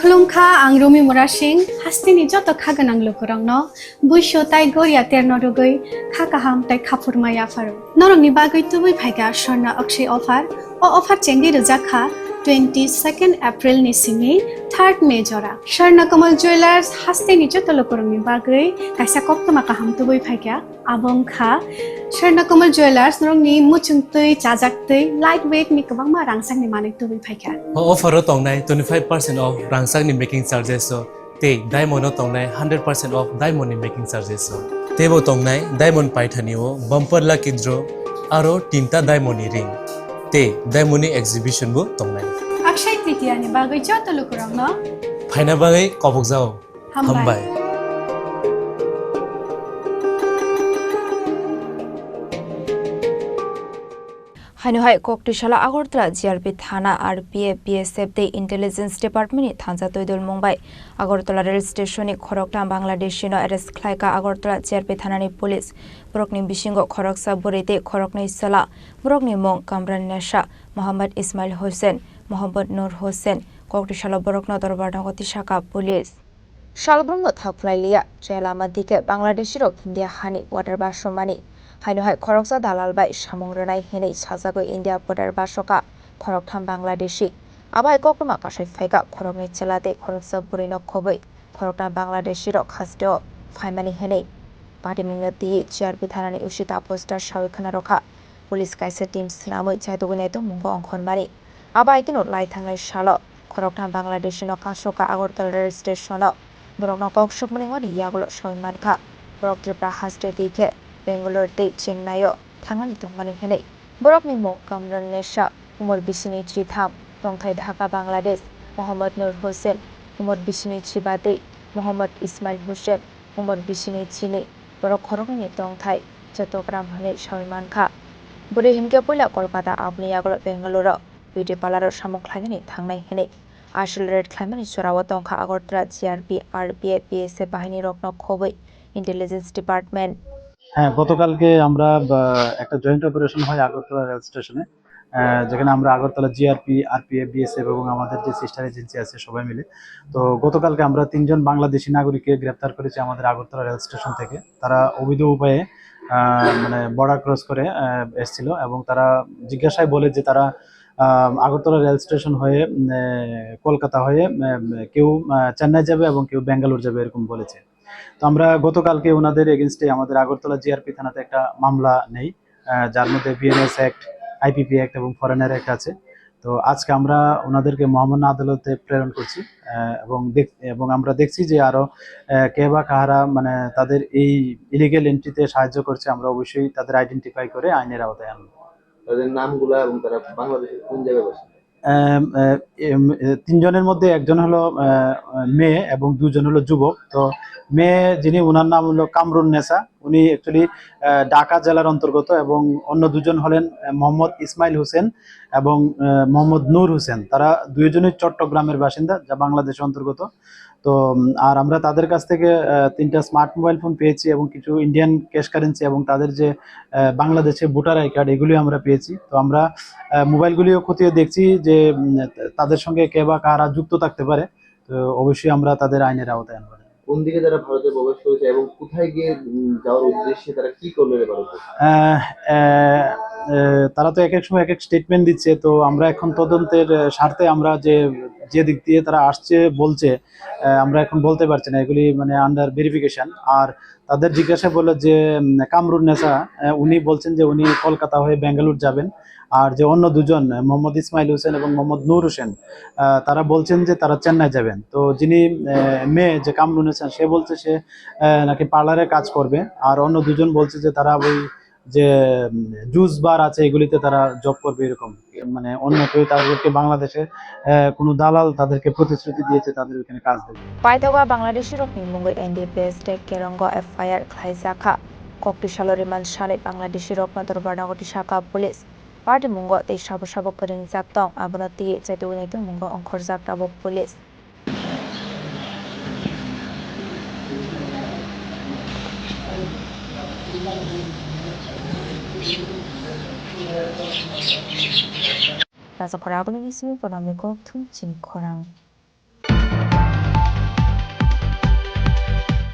खुलुमखा आं रमि मुरा सिंह हास्तिनि जत खागोनां लोगोरांनो बुइसो ताइ गोरिया तेरनो रुगै खाकाहाम ताइ खाफुरमाया फारो नरंनि बागै तुबै फाइगा स्वर्णा अक्षय अफार अफार चेंगि रजाखा 22 एप्रिल नि सिंनि 3 मे जरा स्वर्ण कमल ज्वेलर्स हास्तिनि जत लोगोरंनि बागै काइसा कप्तमा काहाम तुबै फाइगा आबंखा स्वर्ण कमल ज्वेलर्स नरंनि मुचुंतै चाजाक्तै लाइट वेट नि गोबांमा रांसांनि माने तुबै फाइगा offer tongnai 25% off rangsang ni making charges so te diamond tongnai 100% off diamond ni making charges so tebo tongnai diamond paithani o bumper lucky draw aro tinta diamond ni ring te diamond ni exhibition bo tongnai Akshaya Tritiya नि बागै जत लोगोरांनो फाइना बागै कबकजाओ हामबाय हानुहाय कक्टिशाला आगरतला जिआरपी थाना RPF BSF दे intelligence department नि थांजा तोइदुल Mumbai Agartala rail station नि खरकटा Bangladeshi no arrest खालायका Agartala जिआरपी थाना नि police ब्रकनि बिशिंगो खरकसा बुरैते खरकनै सला ब्रकनि मुं कामरान नेशा मोहम्मद इस्माइल हुसैन मोहम्मद नूर हुसैन कक्टिशाला ब्रकनो दरबार नगति शाखा पुलिस शालब्रंग थाफलाइलिया जेलामा दिके बांग्लादेशी रो इंडिया हानि वाटार बासमानि हाइनोहाय खरकसा दालाल बाय सामं रनाय हेनै साजागो इंडिया बर्डार बासका खरकथाम बांग्लादेशी आबाय कक्रमा कासाय फाइगा खरकनै चेलाते खरकसा बुरैनो खबै खरकथाम बांग्लादेशी रो खास्तेओ फाइमानि हेनै पाटिमिंनो ति जिआरपि थानानि उसिता पोस्टार साविखना रखा पुलिस काइसे टीम सिनामै चाइतोगुनायतो मुंगो अंखनमानि आबाय किनो लाइथांनाय सालो खरकथाम बांग्लादेशी नो कासका आगरतला रेल स्टेशन ब्रकनो कक्सुकमनि यागलो सयमानखा ब्रक त्रिपुरा हास्ते दिके बेंगलोर ते चेन्नाई थांनानै दंमानि हेनै बरकनि मुं कामरान नेशा उमर बिसिनि चिथाम दंथाय ढाका बांलादेश मोहम्मद नूर हुसैन उमर बिसिनि चिबाते मोहम्मद इस्माइल हुसैन उमर बिसिनि चिनि बरक खरकनि दंथाय चट्टग्राम हनै सयमानखा बुरै हिमके पयला कलकाता आबनि यागलो बेंगलोर बिउटी पार्लार सामुं ख्लायनानै थांनाय हेनै आसल रेड ख्लायमानि सराव दंखा आगरतला जिआरपि आरपीएफ बीएसएफ बाहिनी रत्न खबै इंटेलिजेंस डिपार्टमेंट হ্যাঁ, গতকালকে আমরা একটা জয়েন্ট অপারেশন হয় আগরতলা রেল স্টেশনে, যেখানে আমরা আগরতলা জিআরপি, আরপিএফ, বিএসএফ এবং আমাদের যে সিস্টার এজেন্সি আছে সবাই মিলে। তো গতকালকে আমরা 3জন বাংলাদেশি নাগরিককে গ্রেপ্তার করেছি আমাদের আগরতলা রেল স্টেশন থেকে। তারা অবৈধ উপায়ে মানে বর্ডার ক্রস করে এসেছিল এবং তারা জিজ্ঞাসায় বলে যে তারা আগরতলা রেল স্টেশন হয়ে কলকাতা হয়ে কেউ চেন্নাই যাবে এবং কেউ ব্যাঙ্গালোর যাবে এরকম বলেছে। তো আমরা গতকালকে ওনাদের এগেনস্টে আমাদের আগরতলা জিআরপি থানাতে একটা মামলা নেই, যার মধ্যে বিএনএস অ্যাক্ট, আইপিপি অ্যাক্ট এবং ফরেনার অ্যাক্ট আছে। তো আজকে আমরা ওনাদেরকে মহামান্য আদালতে প্রেরণ করছি এবং আমরা দেখছি যে আরো কে বা কাহারা মানে তাদের এই ইলিগেল এন্ট্রিতে সাহায্য করছে, আমরা অবশ্যই তাদের আইডেন্টিফাই করে আইনের আওতায় আনবো। তাদের নামগুলা এবং তারা বাংলাদেশের কোন জায়গায় বসে? 3জনের মধ্যে একজন হলো মেয়ে এবং 2জন হলো যুবক। তো মেয়ে যিনি, ওনার নাম হলো কামরুন নেসা, উনি অ্যাকচুয়ালি ঢাকা জেলার অন্তর্গত, এবং অন্য 2জন হলেন মোহাম্মদ ইসমাইল হোসেন এবং মোহাম্মদ নূর হোসেন। তারা 2জনই চট্টগ্রামের বাসিন্দা, যা বাংলাদেশের অন্তর্গত। তো আর আমরা তাদের কাছ থেকে 3টা স্মার্ট মোবাইল ফোন পেয়েছি এবং কিছু ইন্ডিয়ান ক্যাশ কারেন্সি এবং তাদের যে বাংলাদেশে ভোটার আই কার্ড এগুলিও আমরা পেয়েছি। তো আমরা মোবাইলগুলিও খতিয়ে দেখছি যে তাদের সঙ্গে কে বা কারা যুক্ত থাকতে পারে। তো অবশ্যই আমরা তাদের আইনের আওতায় আনবো। কোন দিকে তারা ভারতে প্রবেশ করেছে এবং কোথায় গিয়ে যাওয়ার উদ্দেশ্যে তারা কি করলো ভারতে? তারা তো এক এক সময় এক এক স্টেটমেন্ট দিচ্ছে। তো আমরা এখন তদন্তের স্বার্থে আমরা যে দিক দিয়ে তারা আসছে বলছে, আমরা এখন বলতে পারছি না, এগুলি মানে আন্ডার ভেরিফিকেশন। আর তাদের জিজ্ঞাসা বললো যে কামরুন নেসা, উনি বলছেন যে উনি কলকাতা হয়ে বেঙ্গালুর যাবেন। আর যে অন্য 2জন মোহাম্মদ ইসমাইল হোসেন এবং মোহাম্মদ নূর হোসেন, তারা বলছেন যে তারা চেন্নাই যাবেন। তো যিনি মেয়ে যে কামরুন নেসা, সে বলছে সে নাকি পার্লারে কাজ করবে। আর অন্য 2জন বলছে যে তারা ওই যে জুস বার আছে এগুলিতে তারা জব করবে, এরকম মানে অন্য কেউ তাদেরকে বাংলাদেশে কোনো দালাল তাদেরকে প্রতিশ্রুতি দিয়েছে তাদের ওখানে কাজ দেবে। পাইতাগা বাংলাদেশি রকনি মুঙ্গই এনডিপিএস তে কেরঙ্গ এফআইআর খাইজাখা কক্টিশাল রিমান্ড সালে বাংলাদেশি রকন দরবার নগতি শাখা পুলিশ পার্টি মুঙ্গ তে সাবো সাবো করিং জাকতং আবনতি চাইতুনাইতো মুঙ্গ অংখর জাকতাবো police Nasa Paragonimismo Econômico Tunjin Korang